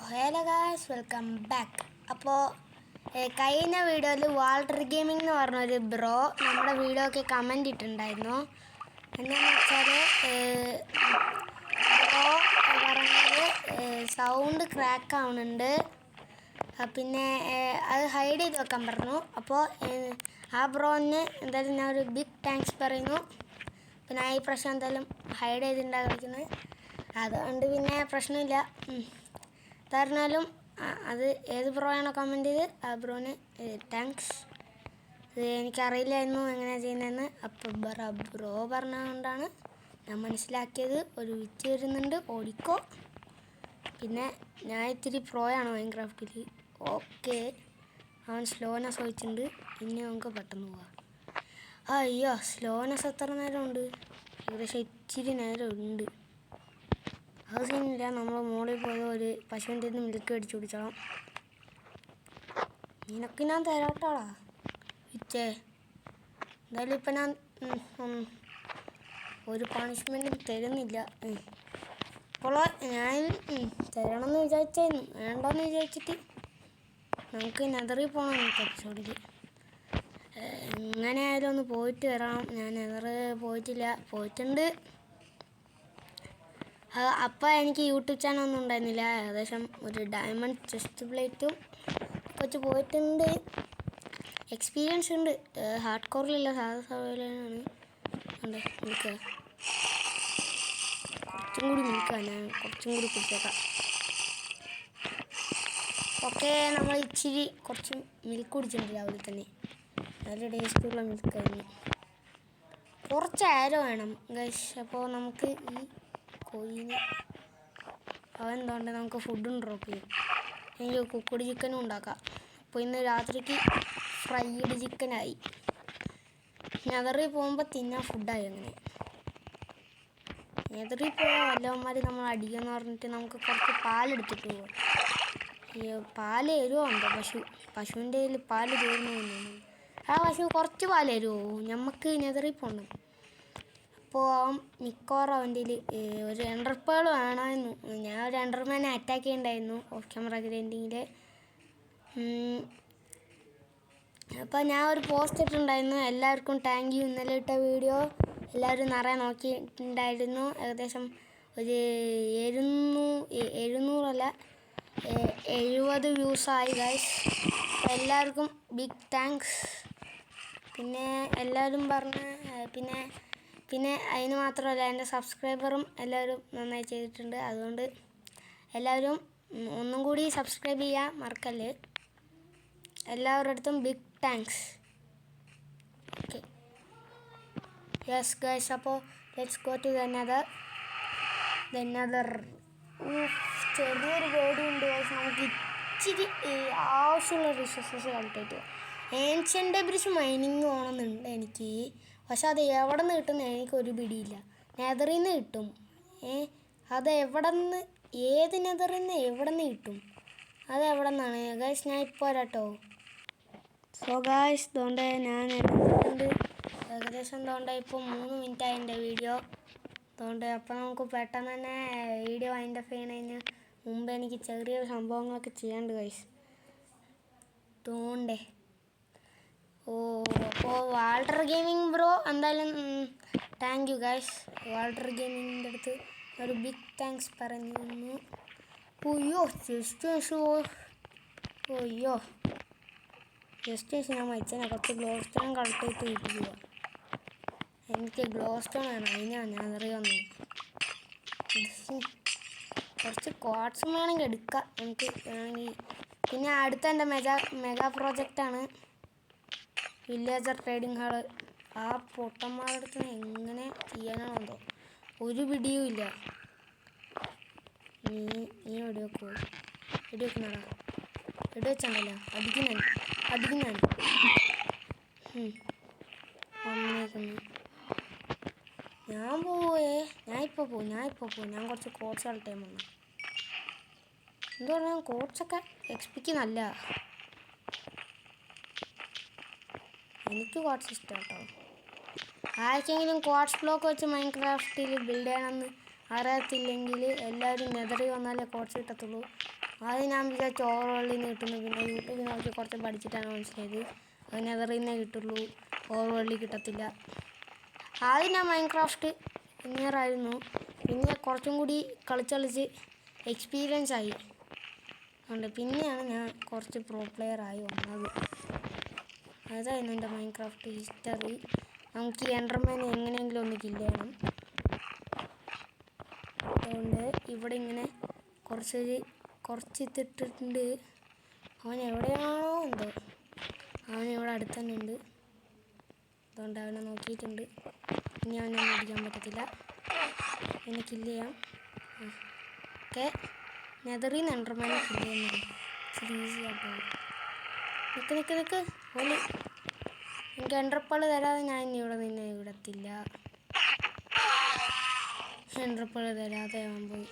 Hello guys, welcome back. അപ്പോൾ കഴിഞ്ഞ വീഡിയോയിൽ വാൾട്ടർ ഗെയിമിംഗ് എന്ന് പറഞ്ഞൊരു ബ്രോ നമ്മുടെ വീഡിയോ ഒക്കെ കമൻ്റ് ഇട്ടിട്ടുണ്ടായിരുന്നു. എന്താണെന്ന് വെച്ചാൽ ബ്രോ പറഞ്ഞത് സൗണ്ട് ക്രാക്ക് ആവുന്നുണ്ട്, പിന്നെ അത് ഹൈഡ് ചെയ്ത് വെക്കാൻ പറഞ്ഞു. അപ്പോൾ ആ ബ്രോന് എന്തായാലും ഞാൻ ഒരു ബിഗ് താങ്ക്സ് പറയുന്നു. പിന്നെ ഈ പ്രശ്നം എന്തായാലും ഹൈഡ് ചെയ്തിട്ടുണ്ടാകും കളിക്കുന്നത്, അതുകൊണ്ട് പിന്നെ പ്രശ്നമില്ല. പറഞ്ഞാലും അത് ഏത് ബ്രോ ആണോ കമൻറ്റ് ചെയ്ത് ആ ബ്രോന് താങ്ക്സ്. ഇത് എനിക്കറിയില്ലായിരുന്നു എങ്ങനെയാണ് ചെയ്യുന്നതെന്ന്. അപ്പോൾ ബ്രോ പറഞ്ഞതുകൊണ്ടാണ് ഞാൻ മനസ്സിലാക്കിയത്. ഒരു വിറ്റ് വരുന്നുണ്ട്, ഓടിക്കോ. പിന്നെ ഞാൻ ഇത്തിരി പ്രോയാണ് മൈൻക്രാഫ്റ്റിൽ. ഓക്കെ, അവൻ സ്ലോനെസ് ചോദിച്ചിട്ടുണ്ട്. ഇനി നമുക്ക് പെട്ടെന്ന് പോവാം. അയ്യോ, സ്ലോനെസ് എത്ര നേരം ഉണ്ട്? ഏകദേശം ഇച്ചിരി നേരം ഉണ്ട്. അത് സീനില്ല. നമ്മൾ മോളിൽ പോയി ഒരു പശുവിൻ്റെ നിന്ന് മിൽക്ക് അടിച്ചു കുടിച്ചോളാം. നിനക്ക് ഞാൻ തരാട്ടാളാ വിറ്റേ. എന്തായാലും ഇപ്പം ഞാൻ ഒരു പണിഷ്മെൻറ്റും തരുന്നില്ല. അപ്പോൾ ഞാൻ തരണമെന്ന് വിചാരിച്ചായിരുന്നു, വേണ്ടെന്ന് വിചാരിച്ചിട്ട് നമുക്ക് നെതറിൽ പോകണം ഇന്നത്തെ എപ്പിസോഡിൽ. എങ്ങനെ ആയാലും ഒന്ന് പോയിട്ട് വരാം. ഞാൻ നെതർ പോയിട്ടില്ല, പോയിട്ടുണ്ട്. അപ്പോൾ എനിക്ക് യൂട്യൂബ് ചാനലൊന്നും ഉണ്ടായിരുന്നില്ല. ഏകദേശം ഒരു ഡയമണ്ട് ചെസ്റ്റ് പ്ലേറ്റും വെച്ച് പോയിട്ടുണ്ട്. എക്സ്പീരിയൻസ് ഉണ്ട്. ഹാർഡ് കോറിലല്ല, സാധാ സർവൈവലാണ്. ഉണ്ട് മിൽക്ക്, കുറച്ചും കൂടി മിൽക്കാണ്. ഞാൻ കുറച്ചും കൂടി കുടിച്ചേക്കാം. ഓക്കെ, നമ്മൾ കുറച്ച് മിൽക്ക് കുടിച്ചിട്ടുണ്ട് രാവിലെ തന്നെ. നല്ല ടേസ്റ്റുള്ള മിൽക്കായിരുന്നു. കുറച്ച് ആരോ വേണം ഗൈസ്. അപ്പോൾ നമുക്ക് ഈ കോഴിന് അവൻ എന്തുകൊണ്ട് നമുക്ക് ഫുഡും ഡ്രോപ്പ് ചെയ്യും. എനിക്ക് കുക്കഡ് ചിക്കനും ഉണ്ടാക്കാം. അപ്പോൾ ഇന്ന് രാത്രിക്ക് ഫ്രൈഡ് ചിക്കനായി. നെതറിൽ പോകുമ്പോൾ തിന്നാൻ ഫുഡായി. അങ്ങനെ നെതറിൽ പോയാൽ വല്ലവന്മാർ നമ്മൾ അടിക്കുമെന്ന് പറഞ്ഞിട്ട് നമുക്ക് കുറച്ച് പാലെടുത്തിട്ട് പോകാം. ഈ പാല് തരുമോ? പശുവിൻ്റെ കയ്യിൽ പാല് തീർന്നു. ആ പശു കുറച്ച് പാല് തരുമോ? നമുക്ക് നെതറിൽ പോകണം. അപ്പോൾ അവൻ മിക്കവാറും അവൻ്റെ ഒരു എൻഡർപേൾ വേണമായിരുന്നു. ഞാൻ ഒരു എൻഡർമാനെ അറ്റാക്ക് ചെയ്യണ്ടായിരുന്നു ഓഫ് ക്യാമറ ഗ്രൈൻഡിങ്ങിൽ. അപ്പോൾ ഞാൻ ഒരു പോസ്റ്റ് ഇട്ടിട്ടുണ്ടായിരുന്നു. എല്ലാവർക്കും താങ്ക് യു. ഇന്നലെ ഇട്ട വീഡിയോ എല്ലാവരും നിറയെ നോക്കിയിട്ടുണ്ടായിരുന്നു. ഏകദേശം ഒരു 70 വ്യൂസായി ഗൈസ്. എല്ലാവർക്കും ബിഗ് താങ്ക്സ്. പിന്നെ എല്ലാവരും പറഞ്ഞ് പിന്നെ അതിന് മാത്രമല്ല, എൻ്റെ സബ്സ്ക്രൈബറും എല്ലാവരും നന്നായി ചെയ്തിട്ടുണ്ട്. അതുകൊണ്ട് എല്ലാവരും ഒന്നും കൂടി സബ്സ്ക്രൈബ് ചെയ്യാൻ മറക്കല്ലേ. എല്ലാവരുടെ അടുത്തും big thanks. Okay, yes guys. അപ്പോൾ let's go to the nether. ചെറിയൊരു പേടിയുണ്ട് ഗൈസ്. നമുക്ക് ഇച്ചിരി ആവശ്യമുള്ള resources collect. Ancient debris mining വേണമെന്നുണ്ട് എനിക്ക്. പക്ഷെ അത് എവിടെ നിന്ന് കിട്ടുന്ന എനിക്കൊരു പിടിയില്ല. നെതറിൽ നിന്ന് കിട്ടും. അത് എവിടെ നിന്ന്, ഏത് നെതറിൽ നിന്ന് എവിടെ നിന്ന് കിട്ടും? അത് എവിടെ നിന്നാണ് ഗൈസ്? ഞാൻ ഇപ്പോൾ വരാട്ടോ. സോ ഗൈസ്, അതുകൊണ്ട് ഞാൻ എടുത്തിട്ടുണ്ട്. ഏകദേശം എന്തുകൊണ്ട് ഇപ്പോൾ 3 മിനിറ്റായി എൻ്റെ വീഡിയോ. അതുകൊണ്ട് അപ്പോൾ നമുക്ക് പെട്ടെന്ന് തന്നെ വീഡിയോ വൈൻഡപ്പ് ചെയ്യുന്നതിന് മുമ്പ് എനിക്ക് ചെറിയ സംഭവങ്ങളൊക്കെ ചെയ്യാനുണ്ട് ഗൈസ്. അതുകൊണ്ടേ അപ്പോൾ വാൾട്ടർ ഗെയിമിംഗ് ബ്രോ എന്തായാലും താങ്ക് യു ഗൈസ്. വാൾട്ടർ ഗെയിമിങ്ങിൻ്റെ അടുത്ത് ഒരു ബിഗ് താങ്ക്സ് പറഞ്ഞു. ജസ്റ്റ് ഞാൻ മരിച്ചതിനെ കുറച്ച് ഗ്ലോ സ്റ്റോൺ കളക്ട് ചെയ്ത് വീട്ടിൽ പോവാം. എനിക്ക് ഗ്ലോ സ്റ്റോൺ വേണം, അതിനാണ് ഞാൻ അറിയാവുന്നത്. കുറച്ച് ക്വാർട്സും വേണമെങ്കിൽ എടുക്കാം നമുക്ക് വേണമെങ്കിൽ. പിന്നെ അടുത്ത എൻ്റെ മെഗാ പ്രോജക്റ്റാണ് വില്ലേജർ ട്രേഡിംഗ് ഹാള്. ആ പൊട്ടന്മാരുടെ അടുത്ത് എങ്ങനെ ചെയ്യാനാണെന്തോ ഒരു പിടിയും ഇല്ല. നീ വെടിവെക്കുന്നതാ? വെടിവെച്ചാണല്ലോ അടിക്കുന്നതാണ്. വന്നേക്കുന്നു. ഞാൻ ഇപ്പോൾ പോവും. ഞാൻ കുറച്ച് കോട്സ് കളക്ട് വന്നു. എന്ത് പറഞ്ഞാൽ കോട്സൊക്കെ എക്സ്പിക്ക് നല്ല. എനിക്ക് ക്വാർട്സ് ഇഷ്ടം കേട്ടോ. ആർക്കെങ്കിലും ക്വാർട്സ് ബ്ലോക്ക് വെച്ച് മൈൻക്രാഫ്റ്റിൽ ബിൽഡ് ചെയ്യണമെന്ന് അറിയത്തില്ലെങ്കിൽ എല്ലാവരും നെതറി വന്നാലേ കുറച്ച് കിട്ടത്തുള്ളൂ. ആദ്യം ഞാൻ വിചാരിച്ചു ഓവർവേൾഡിൽ നിന്ന് കിട്ടുന്നു. പിന്നെ യൂട്യൂബിൽ നോക്കി കുറച്ച് പഠിച്ചിട്ടാണ് മനസ്സിലായത് അത് നെതറിൽ നിന്നേ കിട്ടുള്ളൂ, ഓവർവേൾഡിൽ കിട്ടത്തില്ല. ആദ്യം ഞാൻ മൈൻക്രാഫ്റ്റ് ഇന്നിയറായിരുന്നു. പിന്നെ കുറച്ചും കൂടി കളിച്ച് എക്സ്പീരിയൻസ് ആയി. അതുകൊണ്ട് പിന്നെയാണ് ഞാൻ കുറച്ച് പ്രോ പ്ലെയർ ആയി വന്നത്. അതായിരുന്നു എൻ്റെ മൈൻക്രാഫ്റ്റ് ഹിസ്റ്ററി. നമുക്ക് ഈ എൻഡർമാനെ എങ്ങനെയെങ്കിലും ഒന്ന് കില്ല് ചെയ്യണം. അതുകൊണ്ട് ഇവിടെ ഇങ്ങനെ കുറച്ച് ഇട്ടിട്ടുണ്ട്. അവൻ എവിടെയാണോ എന്തോ, അവൻ ഇവിടെ അടുത്ത് തന്നെ ഉണ്ട്. അതുകൊണ്ട് അവനെ നോക്കിയിട്ടുണ്ട്. ഇനി അവനെ അടിക്കാൻ പറ്റത്തില്ല, അവനെ കില്ല് ചെയ്യാം. ഓക്കെ, നെതറിൽ നിന്ന് എൻഡർമാനെ കില്ല് ചെയ്യുന്നത് ഇച്ചിരി ഈസി ആട്ടോ. നിൽക്ക് ഓല് എനിക്ക് എൻഡർപ്പാള് തരാതെ ഞാൻ ഇനി ഇവിടെ നിന്നെ വിടത്തില്ല. എൻഡർപ്പാള് തരാതെ അവൻ പോയി.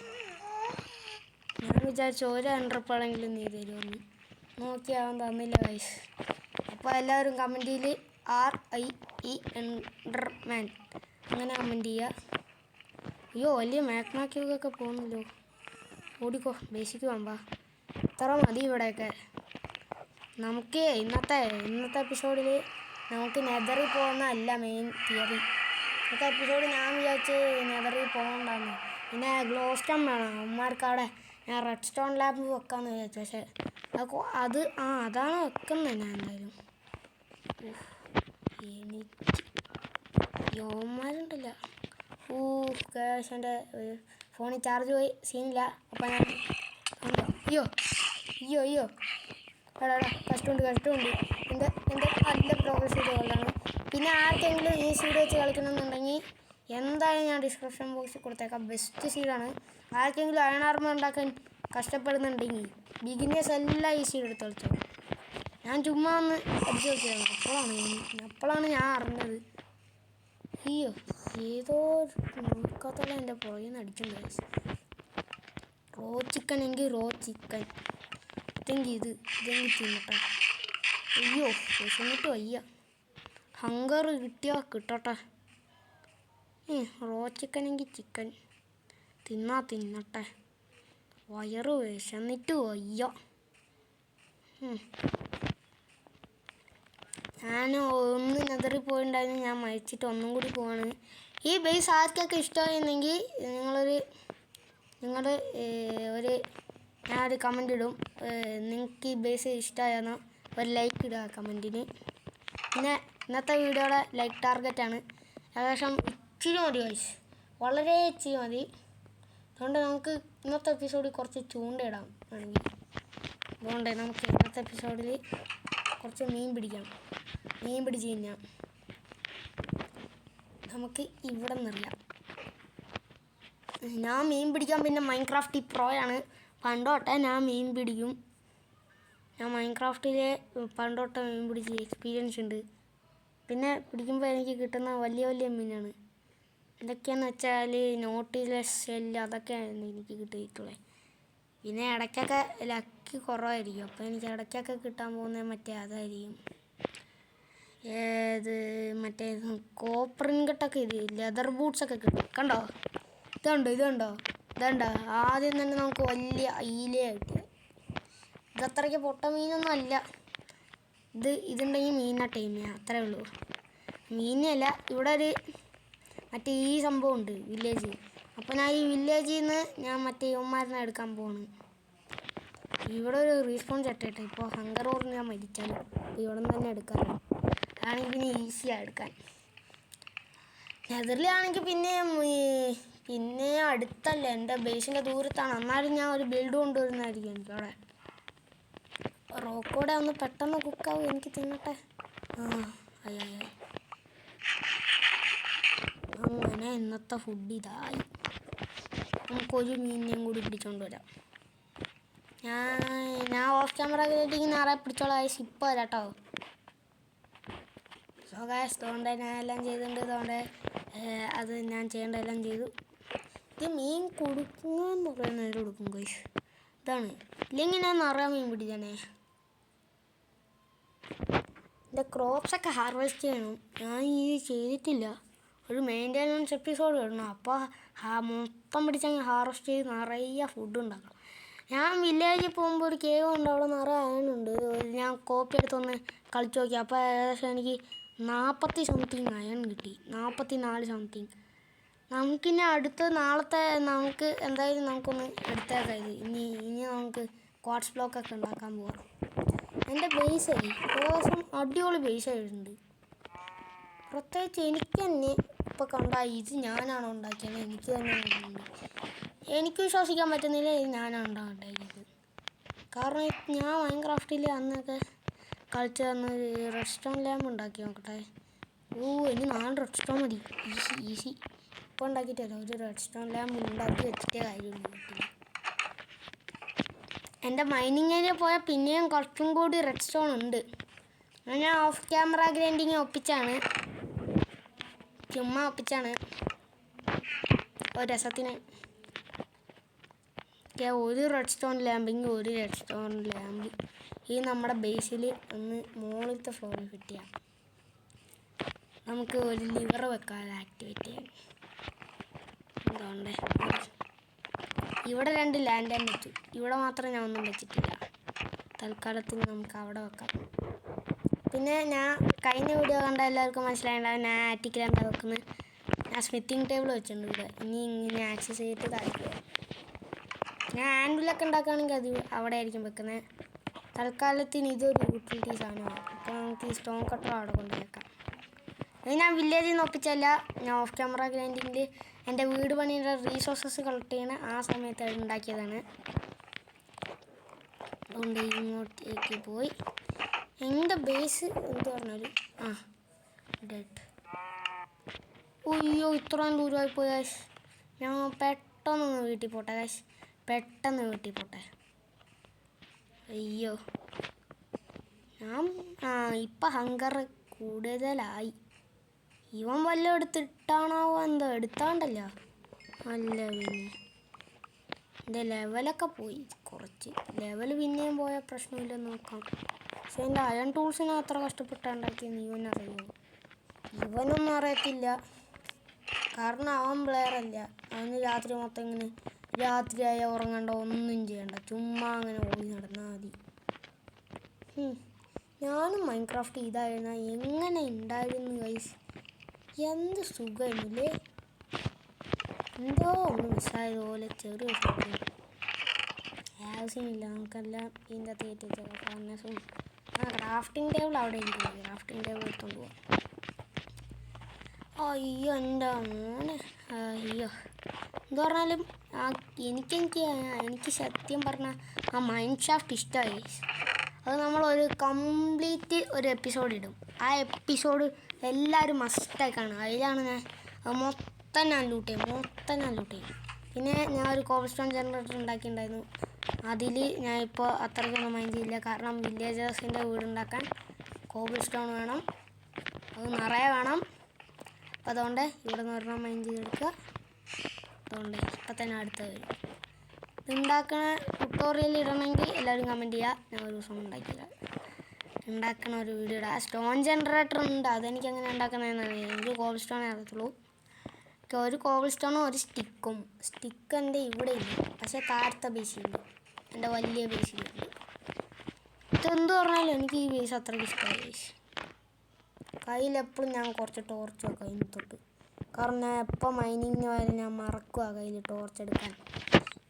ഞാൻ വിചാരിച്ചു ഒരു എൻഡർപ്പാളെങ്കിലും നീ തരുമെന്ന്, നോക്കി അവൻ തന്നില്ല ഗൈസ്. അപ്പോൾ എല്ലാവരും കമൻറ്റിൽ RIE എൻഡർമാൻ അങ്ങനെ കമൻറ്റ് ചെയ്യുക. അയ്യോ വലിയ മാക്മാക്യൊക്കെ പോകുന്നല്ലോ. ഓടിക്കോ, ബേസിക്ക് പോകാം. ഇത്ര മതി ഇവിടെയൊക്കെ. നമുക്ക് ഇന്നത്തെ എപ്പിസോഡിൽ നമുക്ക് നെതറിൽ പോകുന്നതല്ല മെയിൻ തിയറി. ഇന്നത്തെ എപ്പിസോഡ് ഞാൻ വിചാരിച്ച് നെതറിൽ പോകണ്ടെന്ന്. പിന്നെ ഗ്ലോ സ്റ്റോൺ വേണം അവന്മാർക്ക് അവിടെ. ഞാൻ റെഡ് സ്റ്റോൺ ലാബ് വെക്കാമെന്ന് വിചാരിച്ചു. പക്ഷേ അതാണ് വെക്കുന്നത് ഞാൻ എന്തായാലും. എനിക്ക് യോന്മാരുണ്ടല്ല. കേശ് എൻ്റെ ഫോണിൽ ചാർജ് പോയി, സീനില്ല. അപ്പം ഞാൻ അയ്യോ എടാ കഷ്ടമുണ്ട്. എൻ്റെ നല്ല പ്രോഗ്രസ് ചെയ്തുകൊണ്ടാണ്. പിന്നെ ആർക്കെങ്കിലും ഈ സീഡ് വെച്ച് കളിക്കണമെന്നുണ്ടെങ്കിൽ എന്തായാലും ഞാൻ ഡിസ്ക്രിപ്ഷൻ ബോക്സിൽ കൊടുത്തേക്കാം. ബെസ്റ്റ് സീഡാണ്. ആർക്കെങ്കിലും അയൺ ആർമർ ഉണ്ടാക്കാൻ കഷ്ടപ്പെടുന്നുണ്ടെങ്കിൽ ബിഗിനേഴ്സ് എല്ലാം ഈ സീഡ് എടുത്ത് കളിച്ചോ. ഞാൻ ചുമ്മാ ഒന്ന് അടിച്ചു നോക്കിയതാണ്. അപ്പോഴാണ് ഞാൻ അറിഞ്ഞത്. അയ്യോ ഏതോ നോക്കാത്തോളം എൻ്റെ പുറകിൽ നിന്ന് അടിച്ചിട്ടുണ്ട്. റോ ചിക്കൻ എങ്കിൽ റോ ചിക്കൻ, ഇതെങ്കിൽ ഇതെങ്കിൽ തിന്നട്ടെ. അയ്യോ വിശന്നിട്ട് വയ്യ. ഹങ്കർ കിട്ടിയാൽ കിട്ടട്ടെ. റോ ചിക്കൻ എങ്കിൽ ചിക്കൻ തിന്നട്ടെ. വയറ് വിശന്നിട്ട് വയ്യ. ഞാൻ ഒന്ന് നെതറി പോയിട്ടുണ്ടായിരുന്നു, ഞാൻ മരിച്ചിട്ട് ഒന്നും കൂടി പോവാണ്. ഈ ബേസ് ആർക്കൊക്കെ ഇഷ്ടമായിരുന്നെങ്കിൽ ഞാനൊരു കമൻ്റ് ഇടും. നിങ്ങൾക്ക് ഈ ബേസ് ഇഷ്ടമായെന്നോ ഒരു ലൈക്ക് ഇടുക കമൻറ്റിന്. പിന്നെ ഇന്നത്തെ വീഡിയോയുടെ ലൈക്ക് ടാർഗറ്റാണ് ഏകദേശം ഇച്ചിരി മതി ഗൈസ്, വളരെ ഇച്ചിരി മതി. അതുകൊണ്ട് നമുക്ക് ഇന്നത്തെ എപ്പിസോഡിൽ കുറച്ച് ചൂണ്ടയിടാം വേണമെങ്കിൽ. അതുകൊണ്ട് നമുക്ക് ഇന്നത്തെ എപ്പിസോഡിൽ കുറച്ച് മീൻ പിടിച്ച് കഴിഞ്ഞാൽ നമുക്ക് ഇവിടെ നിന്നറിയാം. ഞാൻ മീൻ പിടിക്കാൻ പിന്നെ മൈൻക്രാഫ്റ്റിൽ പ്രോയാണ്. പണ്ടോട്ടെ ഞാൻ മീൻ പിടിക്കും. ഞാൻ മൈൻക്രാഫ്റ്റിലെ പണ്ടോട്ടെ മീൻ പിടിച്ച് എക്സ്പീരിയൻസ് ഉണ്ട്. പിന്നെ പിടിക്കുമ്പോൾ എനിക്ക് കിട്ടുന്ന വലിയ മീനാണ്. എന്തൊക്കെയാണെന്ന് വെച്ചാൽ നോട്ടിലെസ് ഷെല്ല് അതൊക്കെയാണ് എനിക്ക് കിട്ടിയിട്ടുള്ളത്. പിന്നെ ഇടയ്ക്കൊക്കെ ലക്ക് കുറവായിരിക്കും. അപ്പോൾ എനിക്ക് ഇടയ്ക്കൊക്കെ കിട്ടാൻ പോകുന്നത് മറ്റേ അതായിരിക്കും, മറ്റേ കോപ്പറിൻ കെട്ടൊക്കെ. ഇത് ലെതർ ബൂട്ട്സൊക്കെ കിട്ടും. കണ്ടോ, ഇതുണ്ടോ ആദ്യം തന്നെ നമുക്ക് വലിയ അയിലേ കിട്ടിയത്. ഇതത്രയ്ക്ക് പൊട്ട മീനൊന്നും അല്ല. ഇതുണ്ടെങ്കിൽ മീനിനെ ടൈം ചെയ്യാം, അത്രേ ഉള്ളൂ. മീനല്ല, ഇവിടെ മറ്റേ ഈ സംഭവം ഉണ്ട് വില്ലേജ്. അപ്പോൾ ഞാൻ ഈ വില്ലേജിൽ നിന്ന് ഞാൻ മറ്റേ യവന്മാരനെ എടുക്കാൻ പോവാണ്. ഇവിടെ ഒരു റീസ്പോൺ ചട്ടേട്ടെ. ഇപ്പോൾ ഹങ്കർ ഓർന്ന് ഞാൻ മരിച്ചാലും ഇവിടെ നിന്ന് തന്നെ എടുക്കാമല്ലോ. അതാണെങ്കിൽ പിന്നെ ഈസിയാണ് എടുക്കാൻ. നെതറിലാണെങ്കിൽ പിന്നെ അടുത്തല്ല, എൻ്റെ ബേസിൻ്റെ ദൂരത്താണ്. എന്നാലും ഞാൻ ഒരു ബിൽഡ് കൊണ്ടുവരുന്നതായിരിക്കും എനിക്കവിടെ. റോക്കോടെ ഒന്ന് പെട്ടെന്ന് കുക്കാവും, എനിക്ക് തിന്നട്ടെ. അയ്യോ അങ്ങനെ ഇന്നത്തെ ഫുഡ് ഇതായി. നമുക്കൊരു മീനിനെയും കൂടി പിടിച്ചോണ്ട് വരാം. ഞാൻ ഓഫ് ക്യാമറ കേട്ടിങ്ങനെ നിറയെ പിടിച്ചോളാം. ഇപ്പോൾ വരാം കേട്ടോ. സോ ഗൈസ്, അതുകൊണ്ട് ഞാൻ എല്ലാം ചെയ്തിട്ടുണ്ട്. അതുകൊണ്ട് അത് ഞാൻ ചെയ്യേണ്ടതെല്ലാം ചെയ്തു. ഇത് മീൻ കൊടുക്കുമെന്ന് പറയുന്നവർ കൊടുക്കും ഗൈസ്. ഇതാണ്, ഇല്ലെങ്കിൽ ഞാൻ നിറയെ മീൻ പിടിക്കണേ. എൻ്റെ ക്രോപ്സൊക്കെ ഹാർവെസ്റ്റ് ചെയ്യണം. ഞാൻ ഇത് ചെയ്തിട്ടില്ല. ഒരു മെയിൻ്റെനൻസ് എപ്പിസോഡ് ഇടണം. അപ്പോൾ മൊത്തം പിടിച്ചങ്ങ് ഹാർവസ്റ്റ് ചെയ്ത് നിറയെ ഫുഡ് ഉണ്ടാക്കണം. ഞാൻ വില്ലേജിൽ പോകുമ്പോൾ ഒരു കേവ് ഉണ്ട്, അവിടെ നിറയെ അയണുണ്ട്. ഞാൻ കോപ്പി എടുത്തൊന്ന് കളിച്ച് നോക്കി. അപ്പോൾ ഏകദേശം എനിക്ക് 40 സംതിങ് അയൺ കിട്ടി, 44 സംതിങ്. നമുക്കിനി അടുത്ത നാളത്തെ നമുക്ക് എന്തായാലും നമുക്കൊന്ന് എടുത്തേക്കാം ഇത്. ഇനി നമുക്ക് ക്വാർട്സ് ബ്ലോക്കൊക്കെ ഉണ്ടാക്കാൻ പോകാം. എൻ്റെ ബേസായി ദിവസം അടിപൊളി ബേസായിട്ടുണ്ട്. പ്രത്യേകിച്ച് എനിക്ക് തന്നെ ഇപ്പോൾ കണ്ടാൽ ഇത് ഞാനാണ് ഉണ്ടാക്കിയത്. എനിക്ക് തന്നെ എനിക്ക് വിശ്വസിക്കാൻ പറ്റുന്നില്ല ഇത് ഞാനാണ് ഉണ്ടാക്കിയത്. കാരണം ഞാൻ മൈൻക്രാഫ്റ്റിൽ അന്നൊക്കെ കളിച്ച് തന്ന റെഡ് സ്റ്റോൺ ലാമ്പ് ഉണ്ടാക്കി നോക്കട്ടെ. ഇനി 4 റെഡ് സ്റ്റോൺ മതി, ഈസി. ഇപ്പോൾ ഉണ്ടാക്കിയിട്ടല്ല, ഒരു റെഡ് സ്റ്റോൺ ലാമ്പ് ഉണ്ടാക്കി വെച്ചിട്ടേ കാര്യമുള്ളൂ വീട്ടിൽ. എൻ്റെ മൈനിങ് ഏരിയ പോയാൽ പിന്നെയും കുറച്ചും കൂടി റെഡ് സ്റ്റോൺ ഉണ്ട്. ഞാൻ ഓഫ് ക്യാമറ ഗ്രൈൻഡിങ് ഒപ്പിച്ചാണ്, ചുമ്മാ ഒപ്പിച്ചാണ് ഒരു രസത്തിന്. ഒരു റെഡ് സ്റ്റോൺ ലാമ്പെങ്കിൽ ഒരു റെഡ് സ്റ്റോൺ ലാമ്പ് ഈ നമ്മുടെ ബേസിൽ ഒന്ന് മുകളിലത്തെ ഫ്ലോറിൽ ഫിറ്റ് ചെയ്യാം. നമുക്ക് ഒരു ലിവർ വെക്കാതെ ആക്ടിവേറ്റ് ചെയ്യാം. എന്തുകൊണ്ട് ഇവിടെ 2 ലാൻഡ് വെച്ചു, ഇവിടെ മാത്രം ഞാൻ ഒന്നും വെച്ചിട്ടില്ല. തൽക്കാലത്തിന് നമുക്ക് അവിടെ വെക്കാം. പിന്നെ ഞാൻ കഴിഞ്ഞ വീഡിയോ കണ്ട എല്ലാവർക്കും മനസ്സിലായിട്ടുണ്ടാവും ഞാൻ ആറ്റിക്കിൽ എന്താ വെക്കുന്നത്. ഞാൻ സ്മിത്തിങ് ടേബിൾ വെച്ചിട്ടുണ്ട് ഇവിടെ. ഇനി ഇങ്ങനെ ആക്സസ് ചെയ്തിട്ട് താല്പര്യം ഞാൻ ആൻഡിലൊക്കെ ഉണ്ടാക്കുകയാണെങ്കിൽ അത് അവിടെ ആയിരിക്കും വെക്കുന്നത്. തൽക്കാലത്തിന് ഇതൊരു യൂട്ടിലിറ്റി സാധനമാണ്. അപ്പോൾ നമുക്ക് ഈ സ്റ്റോൺ കട്ടർ അവിടെ കൊണ്ടുവയ്ക്കാം. അത് ഞാൻ വില്ലേജിൽ നിന്ന് ഒപ്പിച്ചല്ല, ഞാൻ ഓഫ് ക്യാമറ ഗ്രൈൻഡിങ്ങിൽ എൻ്റെ വീട് പണിയുടെ റീസോഴ്സസ് കളക്ട് ചെയ്യുന്ന ആ സമയത്ത് ഉണ്ടാക്കിയതാണ്. അതുകൊണ്ട് ഇങ്ങോട്ടേക്ക് പോയി എൻ്റെ ബേസ് എന്ത് പറഞ്ഞാലും ഡെഡ്. അയ്യോ ഇത്രയും ദൂരമായി പോയി കാശ്. ഞാൻ പെട്ടെന്നൊന്ന് വീട്ടിൽ പോട്ടെ കാശ്, പെട്ടെന്ന് വീട്ടിൽ പോട്ടെ. അയ്യോ ഞാൻ ഇപ്പം ഹങ്കർ കൂടുതലായി. ഇവൻ വല്ലതും എടുത്തിട്ടാണോ എന്തോ എടുത്താണ്ടല്ലോ. അല്ല പിന്നെ എൻ്റെ ലെവലൊക്കെ പോയി, കുറച്ച് ലെവൽ പിന്നെയും പോയ പ്രശ്നമില്ലെന്ന് നോക്കാം. പക്ഷെ എൻ്റെ അയൺ ടൂൾസിനെ അത്ര കഷ്ടപ്പെട്ടുണ്ടാക്കിയെന്ന് ഇവനറിയുമോ? ഇവനൊന്നും അറിയത്തില്ല, കാരണം അവൻ പ്ലെയറല്ല. അവന് രാത്രി മൊത്തം ഇങ്ങനെ രാത്രിയായ ഉറങ്ങണ്ട, ഒന്നും ചെയ്യണ്ട, ചുമ്മാ അങ്ങനെ ഓടി നടന്നാൽ മതി. ഞാനും മൈൻക്രാഫ്റ്റ് ഇതായിരുന്ന എങ്ങനെ ഉണ്ടായിരുന്നു ഗൈസ്, എന്ത് സുഖമില്ലേ. എന്തോ ഒന്ന് മിസ്സായതുപോലെ ചെറിയ സുഖം. ആവശ്യമില്ല, നമുക്കെല്ലാം ഇതിൻ്റെ അകത്ത് കയറ്റി ഫർണസും ക്രാഫ്റ്റിംഗ് ടേബിൾ അവിടെ ഇരിക്കും. ക്രാഫ്റ്റിംഗ് ടേബിൾ എടുത്തുകൊണ്ട് പോവാം. അയ്യോ എൻ്റെ മോനെ, അയ്യോ എന്താ പറഞ്ഞാലും എനിക്ക് സത്യം പറഞ്ഞാൽ ആ മൈൻക്രാഫ്റ്റ് ഇഷ്ടമായി. അത് നമ്മളൊരു കംപ്ലീറ്റ് ഒരു എപ്പിസോഡ് ഇടും. ആ എപ്പിസോഡ് എല്ലാവരും മസ്റ്റായി കാണും. അതിലാണ് അത് മൊത്തം ഞാൻ ലൂട്ട് ചെയ്യും. പിന്നെ ഞാൻ ഒരു കോബിൾ സ്റ്റോൺ ജനറേറ്റർ ഉണ്ടാക്കിയിട്ടുണ്ടായിരുന്നു. അതിൽ ഞാൻ ഇപ്പോൾ അത്രയ്ക്കൊന്നും മൈൻഡ് ചെയ്യില്ല, കാരണം വില്ലേജേഴ്സിൻ്റെ വീടുണ്ടാക്കാൻ കോബിൾ സ്റ്റോൺ വേണം, അത് നിറയെ വേണം. അപ്പോൾ അതുകൊണ്ട് ഇവിടെ നിന്ന് ഒരെണ്ണം മൈൻഡ് ചെയ്തെടുക്കുക. അതുകൊണ്ട് ഇപ്പം തന്നെ അടുത്ത വരും. ഇതുണ്ടാക്കണ ട്യൂട്ടോറിയൽ ഇടണമെങ്കിൽ എല്ലാവരും കമൻറ്റ് ചെയ്യുക. ഞാൻ ഒരു ദിവസം ഉണ്ടാക്കണ ഒരു വീഡിയോ ഇടാം. സ്റ്റോൺ ജനറേറ്റർ ഉണ്ട്, അതെനിക്ക് എങ്ങനെ ഉണ്ടാക്കുന്നതെന്നാണ്. എനിക്ക് കോബിൾ സ്റ്റോണേ അറിയത്തുള്ളൂ. ഒരു കോബിൾ സ്റ്റോണും ഒരു സ്റ്റിക്ക് എൻ്റെ ഇവിടെ ഇല്ല, പക്ഷേ താഴത്തെ ബേസിലുണ്ട്, എൻ്റെ വലിയ ബേസിലുണ്ട്. ഇതെന്ത് പറഞ്ഞാലും എനിക്ക് ഈ ബേസ് അത്രയ്ക്ക് ഇഷ്ടമായി. കയ്യിലെപ്പോഴും ഞാൻ കുറച്ച് ടോർച്ച് വെക്കാം ഇനി തൊട്ട്, കാരണം ഞാൻ എപ്പോൾ മൈനിങ്ങിന് പോയാലും ഞാൻ മറക്കുക കയ്യിൽ ടോർച്ച് എടുക്കാൻ.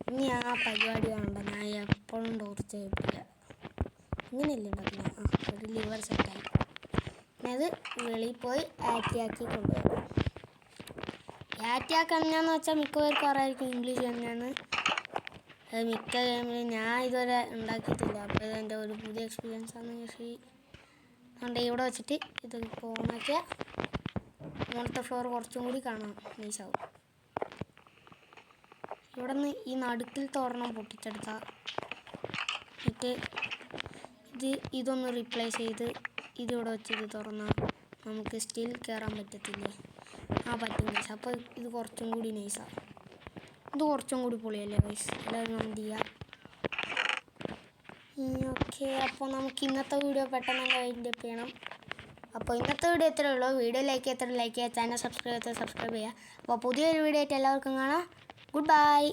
ഇനി ആ പരിപാടി വേണ്ട, ഞാൻ എപ്പോഴും ടോർച്ച് ചെയ്യിപ്പില്ല. ഇങ്ങനെയല്ലേ ഉണ്ടാക്കില്ല. ഒരു ലിവർ സെറ്റായി. പിന്നെ അത് വെളിയിൽ പോയി ആറ്റിയാക്കി കൊണ്ടുപോകും. ആറ്റിയാക്കി എന്നാന്ന് വെച്ചാൽ മിക്കവർക്കും അറിയായിരിക്കും ഇംഗ്ലീഷ് തന്നെയാണ്. മിക്ക ഗെയിമിലും ഞാൻ ഇതുവരെ ഉണ്ടാക്കിയിട്ടില്ല, അപ്പോൾ ഇതെൻ്റെ ഒരു പുതിയ എക്സ്പീരിയൻസ് ആണ്. അതുകൊണ്ട് ഇവിടെ വെച്ചിട്ട് ഇത് ഓണാക്കിയാൽ മുകളിലത്തെ ഫ്ലോർ കുറച്ചും കൂടി കാണാം, നൈസാവും. ഇവിടെ നിന്ന് ഈ നടുക്കിൽ തോരണം പൊട്ടിച്ചെടുത്താൽ എന്നിട്ട് ഇതൊന്ന് റീപ്ലേസ് ചെയ്ത് ഇതിവിടെ വെച്ച് ഇത് തുറന്നാൽ നമുക്ക് സ്റ്റിൽ കയറാൻ പറ്റത്തില്ലേ? പറ്റും ഗൈസ്. അപ്പോൾ ഇത് കുറച്ചും കൂടി നൈസാണ്. ഇത് കുറച്ചും കൂടി പൊളിയല്ലേ ഗൈസ്? എല്ലാവരും കമൻറ്റ് ചെയ്യുക. ഓക്കെ, അപ്പോൾ നമുക്ക് ഇന്നത്തെ വീഡിയോ പെട്ടെന്ന് വൈൻഡ് അപ്പ് ചെയ്യണം. അപ്പോൾ ഇന്നത്തെ വീഡിയോ ഇത്രയേ ഉള്ളൂ. വീഡിയോ ലൈക്ക് ചെയ്യുക, ചാനൽ സബ്സ്ക്രൈബ് ചെയ്യുക. അപ്പോൾ പുതിയൊരു വീഡിയോ ആയിട്ട് എല്ലാവർക്കും കാണാം. Good bye.